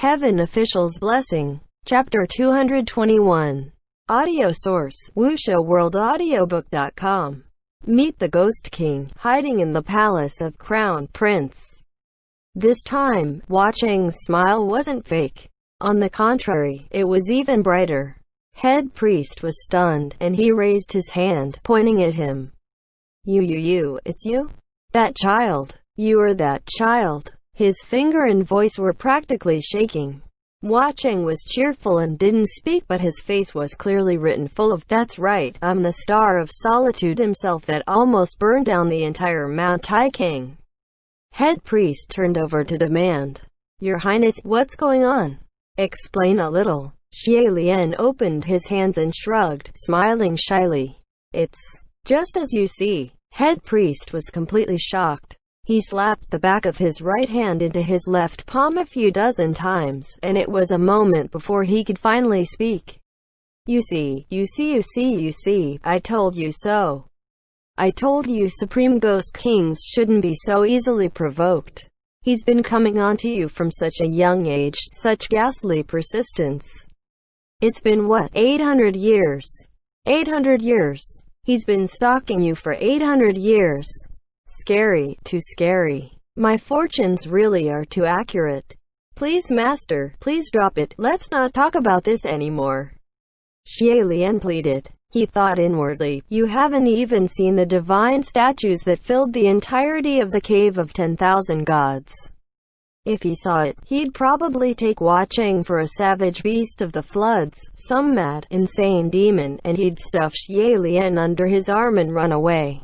Heaven Official's Blessing. Chapter 221. Audio source: WuXiaWorldAudiobook.com. Meet the Ghost King, hiding in the palace of Crown Prince. This time, Hua Cheng's smile wasn't fake. On the contrary, it was even brighter. Head priest was stunned, and he raised his hand, pointing at him. It's you? That child. You are that child. His finger and voice were practically shaking. Hua Cheng was cheerful and didn't speak, but his face was clearly written full of, "That's right, I'm the star of solitude himself that almost burned down the entire Mount Taikang." Head priest turned over to demand, "Your Highness, what's going on? Explain a little." Xie Lian opened his hands and shrugged, smiling shyly. "It's just as you see." Head priest was completely shocked. He slapped the back of his right hand into his left palm a few dozen times, and it was a moment before he could finally speak. You see, I told you so. I told you Supreme Ghost Kings shouldn't be so easily provoked. He's been coming on to you from such a young age, such ghastly persistence. It's been what, 800 years? 800 years. He's been stalking you for 800 years. Scary, too scary. My fortunes really are too accurate. Please, master, please drop it. Let's not talk about this anymore. Xie Lian pleaded. He thought inwardly, you haven't even seen the divine statues that filled the entirety of the Cave of 10,000 Gods. If he saw it, he'd probably take Hua Cheng for a savage beast of the floods, some mad, insane demon, and he'd stuff Xie Lian under his arm and run away.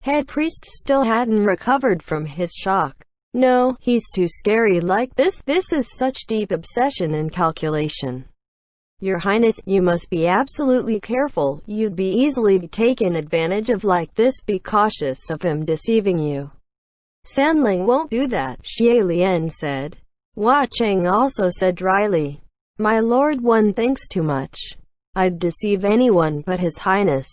Head priest still hadn't recovered from his shock. No, he's too scary like this. This is such deep obsession and calculation. Your Highness, you must be absolutely careful. You'd be easily taken advantage of like this. Be cautious of him deceiving you. Sanling won't do that, Xie Lian said. Hua Cheng also said dryly, My lord, one thinks too much. I'd deceive anyone but His Highness.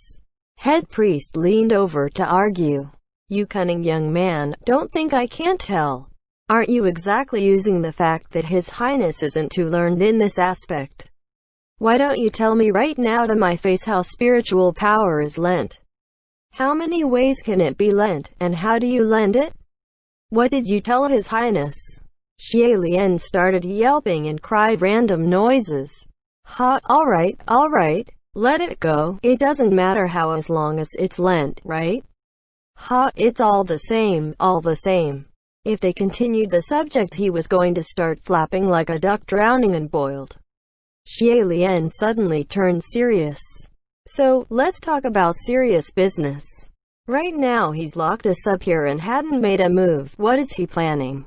Head priest leaned over to argue. You cunning young man, don't think I can't tell. Aren't you exactly using the fact that His Highness isn't too learned in this aspect? Why don't you tell me right now to my face how spiritual power is lent? How many ways can it be lent, and how do you lend it? What did you tell His Highness? Xie Lian started yelping and cried random noises. All right. Let it go. It doesn't matter how, as long as it's lent, right? It's all the same. If they continued the subject, he was going to start flapping like a duck drowning and boiled. Xie Lian suddenly turned serious. So, let's talk about serious business. Right now he's locked us up here and hadn't made a move. What is he planning?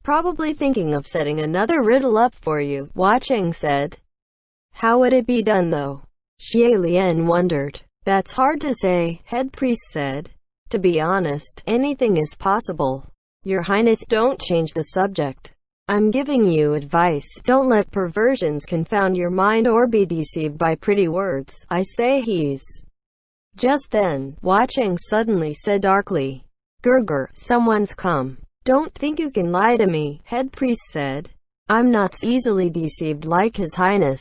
Probably thinking of setting another riddle up for you, Hua Cheng said. How would it be done though? Xie Lian wondered. That's hard to say, head priest said. To be honest, anything is possible. Your Highness, don't change the subject. I'm giving you advice. Don't let perversions confound your mind or be deceived by pretty words. I say he's... Just then, Hua Cheng suddenly said darkly, Gurgur, someone's come. Don't think you can lie to me, head priest said. I'm not easily deceived like His Highness.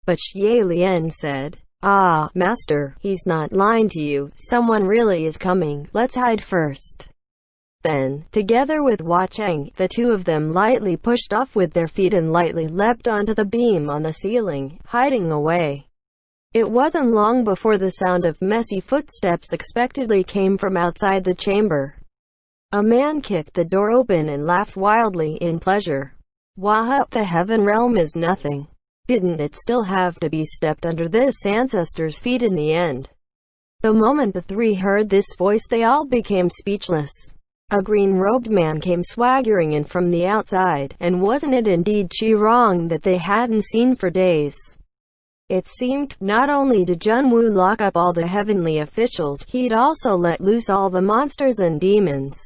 But Xie Lian said, Ah, master, he's not lying to you. Someone really is coming. Let's hide first. Then, together with Hua Cheng, the two of them lightly pushed off with their feet and lightly leapt onto the beam on the ceiling, hiding away. It wasn't long before the sound of messy footsteps expectedly came from outside the chamber. A man kicked the door open and laughed wildly in pleasure. Wah, the heaven realm is nothing. Didn't it still have to be stepped under this ancestor's feet in the end? The moment the three heard this voice, they all became speechless. A green-robed man came swaggering in from the outside, and wasn't it indeed Qi-Rong that they hadn't seen for days? It seemed, not only did Junwu lock up all the heavenly officials, he'd also let loose all the monsters and demons.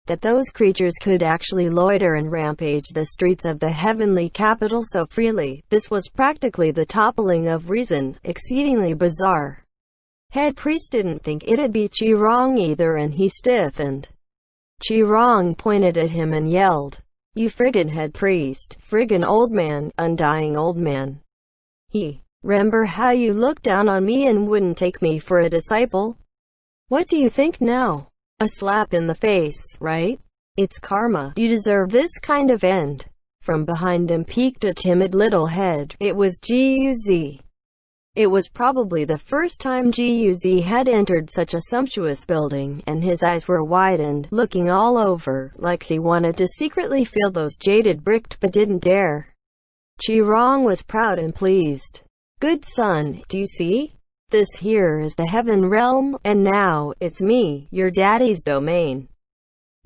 That those creatures could actually loiter and rampage the streets of the heavenly capital so freely, this was practically the toppling of reason, exceedingly bizarre. Head priest didn't think it'd be Qi-Rong either, and he stiffened. Qi-Rong pointed at him and yelled, You friggin' head priest, friggin' old man, undying old man. Remember how you looked down on me and wouldn't take me for a disciple? What do you think now? A slap in the face, right? It's karma. You deserve this kind of end. From behind him peeked a timid little head. It was Guz. It was probably the first time Guz had entered such a sumptuous building, and his eyes were widened, looking all over, like he wanted to secretly feel those jaded bricked but didn't dare. Qirong was proud and pleased. Good son, do you see? This here is the heaven realm, and now, it's me, your daddy's domain.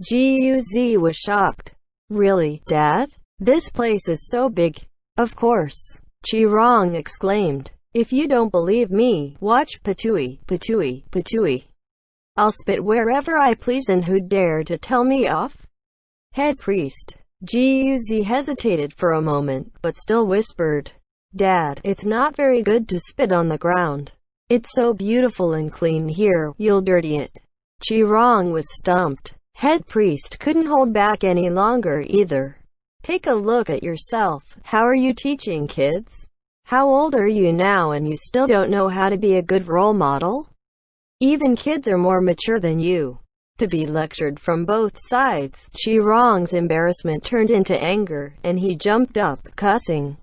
Guz was shocked. Really, Dad? This place is so big. Of course. Qirong exclaimed. If you don't believe me, watch Patui, Patui, Patui. I'll spit wherever I please, and who'd dare to tell me off? Head priest. Guz hesitated for a moment, but still whispered, Dad, it's not very good to spit on the ground. It's so beautiful and clean here, you'll dirty it. Qirong was stumped. Head priest couldn't hold back any longer either. Take a look at yourself. How are you teaching kids? How old are you now and you still don't know how to be a good role model? Even kids are more mature than you. To be lectured from both sides, Qirong's embarrassment turned into anger, and he jumped up, cussing.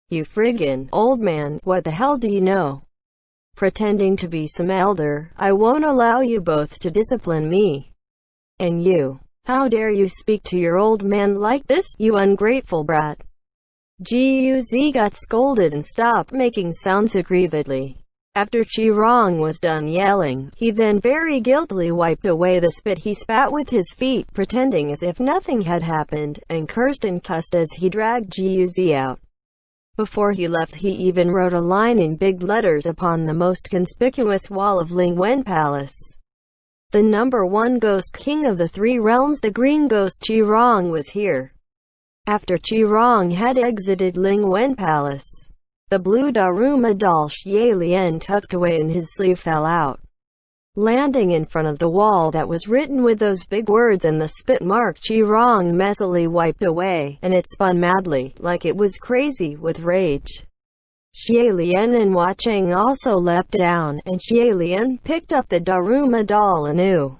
You friggin' old man, what the hell do you know? Pretending to be some elder, I won't allow you both to discipline me. And you, how dare you speak to your old man like this, you ungrateful brat? Guz got scolded and stopped making sounds aggrievedly. After Qirong was done yelling, he then very guiltily wiped away the spit he spat with his feet, pretending as if nothing had happened, and cursed and cussed as he dragged Guz out. Before he left, he even wrote a line in big letters upon the most conspicuous wall of Lingwen Palace. The #1 Ghost King of the Three Realms, the Green Ghost Qirong, was here. After Qirong had exited Lingwen Palace, the blue Daruma doll Xie Lian tucked away in his sleeve fell out, landing in front of the wall that was written with those big words and the spit mark Qirong messily wiped away, and it spun madly, like it was crazy with rage. Xie Lian and Hua Cheng also leapt down, and Xie Lian picked up the Daruma doll anew.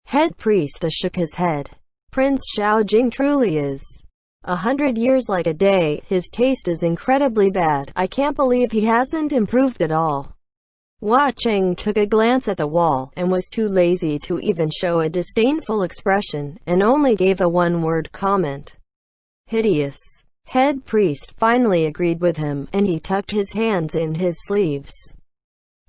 Head priest shook his head. Prince Xiaojing truly is 100 years like a day. His taste is incredibly bad. I can't believe he hasn't improved at all. Hua Cheng took a glance at the wall, and was too lazy to even show a disdainful expression, and only gave a one-word comment. Hideous. Head priest finally agreed with him, and he tucked his hands in his sleeves.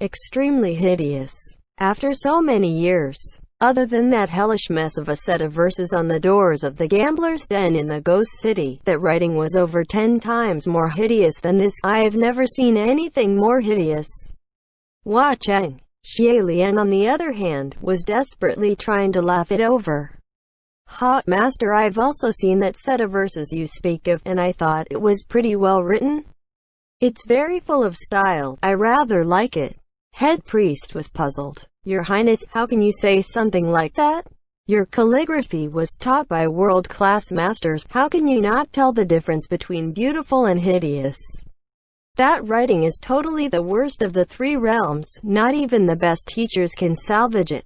Extremely hideous. After so many years. Other than that hellish mess of a set of verses on the doors of the gambler's den in the ghost city, that writing was over 10 times more hideous than this. I have never seen anything more hideous. Hua Cheng. Xie Lian, on the other hand, was desperately trying to laugh it over. Hot master, I've also seen that set of verses you speak of, and I thought it was pretty well written. It's very full of style. I rather like it. Head priest was puzzled. Your Highness, how can you say something like that? Your calligraphy was taught by world-class masters. How can you not tell the difference between beautiful and hideous? That writing is totally the worst of the three realms. Not even the best teachers can salvage it.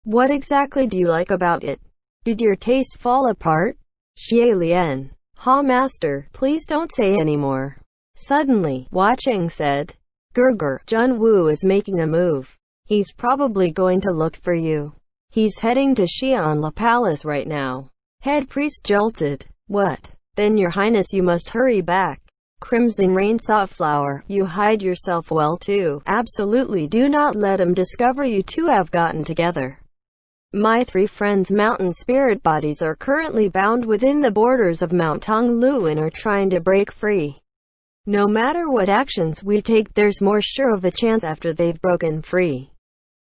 What exactly do you like about it? Did your taste fall apart? Xie Lian. Ha master, please don't say any more. Suddenly, Hua Cheng said, Gurgur, Jun Wu is making a move. He's probably going to look for you. He's heading to Xianla Palace right now. Head priest jolted. What? Then your highness, you must hurry back. Crimson Rain Softflower, you hide yourself well too. Absolutely do not let him discover you two have gotten together. My three friends' mountain spirit bodies are currently bound within the borders of Mount Tonglu and are trying to break free. No matter what actions we take, there's more sure of a chance after they've broken free.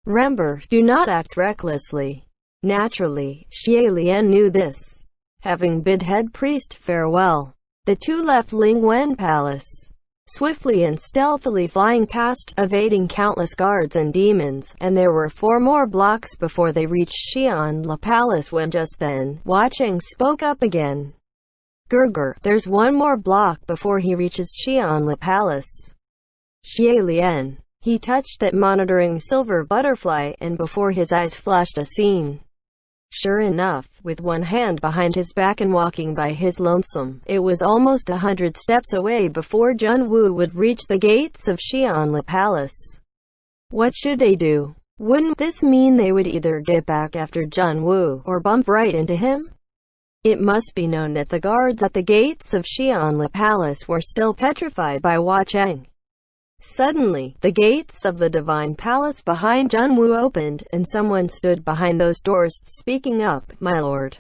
Remember, do not act recklessly. Naturally, Xie Lian knew this. Having bid head priest farewell, the two left Lingwen Palace. swiftly and stealthily flying past, evading countless guards and demons, and there were 4 more blocks before they reached Xi'an Palace when just then, Hua Cheng spoke up again. Gerger, there's 1 more block before he reaches Xi'an Palace. Xie Lian. He touched that monitoring silver butterfly, and before his eyes flashed a scene. Sure enough, with one hand behind his back and walking by his lonesome, it was almost 100 steps away before Jun Wu would reach the gates of Xi'an Palace. What should they do? Wouldn't this mean they would either get back after Jun Wu, or bump right into him? It must be known that the guards at the gates of Xi'an Palace were still petrified by Hua Cheng. Suddenly, the gates of the Divine Palace behind Jun Wu opened, and someone stood behind those doors, speaking up, "My lord."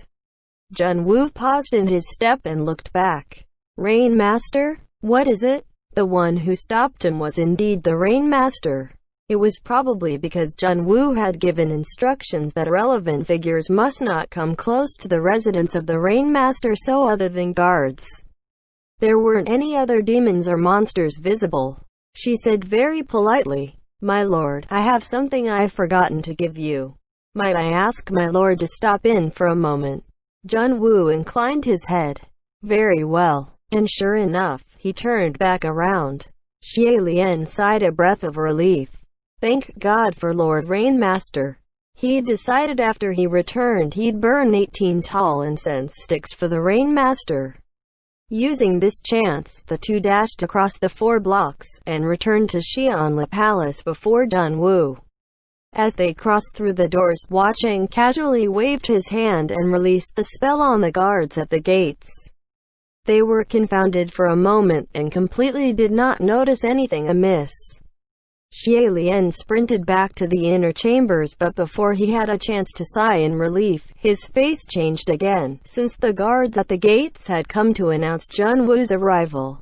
Jun Wu paused in his step and looked back. "Rain Master? What is it?" The one who stopped him was indeed the Rain Master. It was probably because Jun Wu had given instructions that relevant figures must not come close to the residence of the Rain Master, so other than guards, there weren't any other demons or monsters visible. She said very politely, "My lord, I have something I've forgotten to give you. Might I ask my lord to stop in for a moment?" Jun Wu inclined his head. "Very well." And sure enough, he turned back around. Xie Lian sighed a breath of relief. Thank God for Lord Rain Master. He decided after he returned he'd burn 18 tall incense sticks for the Rain Master. Using this chance, the two dashed across the 4 blocks, and returned to Xi'an Palace before Jun Wu. As they crossed through the doors, Hua Cheng casually waved his hand and released the spell on the guards at the gates. They were confounded for a moment, and completely did not notice anything amiss. Xie Lian sprinted back to the inner chambers, but before he had a chance to sigh in relief, his face changed again, since the guards at the gates had come to announce Jun Wu's arrival.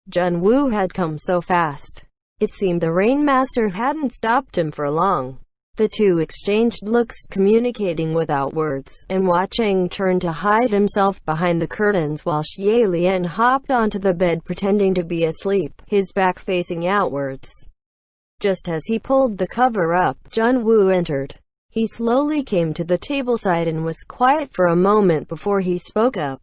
Jun Wu had come so fast. It seemed the Rain Master hadn't stopped him for long. The two exchanged looks, communicating without words, and Hua Cheng turned to hide himself behind the curtains while Xie Lian hopped onto the bed pretending to be asleep, his back facing outwards. Just as he pulled the cover up, Jun Wu entered. He slowly came to the tableside and was quiet for a moment before he spoke up.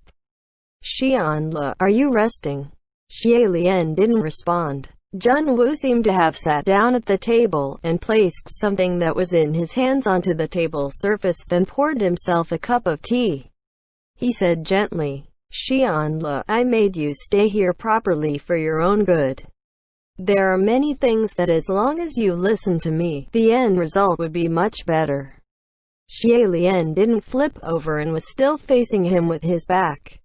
"Xian Le, are you resting?" Xie Lian didn't respond. Jun Wu seemed to have sat down at the table, and placed something that was in his hands onto the table surface, then poured himself a cup of tea. He said gently, "Xian Le, I made you stay here properly for your own good. There are many things that as long as you listen to me, the end result would be much better." Xie Lian didn't flip over and was still facing him with his back.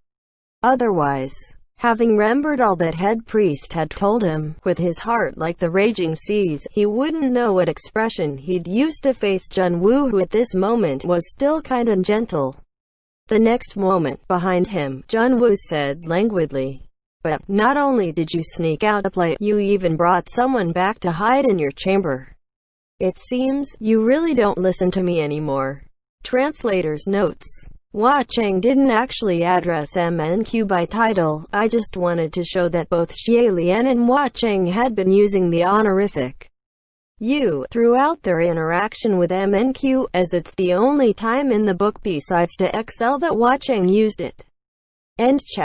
Otherwise, having remembered all that head priest had told him, with his heart like the raging seas, he wouldn't know what expression he'd use to face Jun Wu, who at this moment was still kind and gentle. The next moment, behind him, Jun Wu said languidly, "But, not only did you sneak out to play, you even brought someone back to hide in your chamber. It seems, you really don't listen to me anymore." Translator's notes. Hua Cheng didn't actually address MNQ by title. I just wanted to show that both Xie Lian and Hua Cheng had been using the honorific "you" throughout their interaction with MNQ, as it's the only time in the book besides to XL that Hua Cheng used it. End chapter.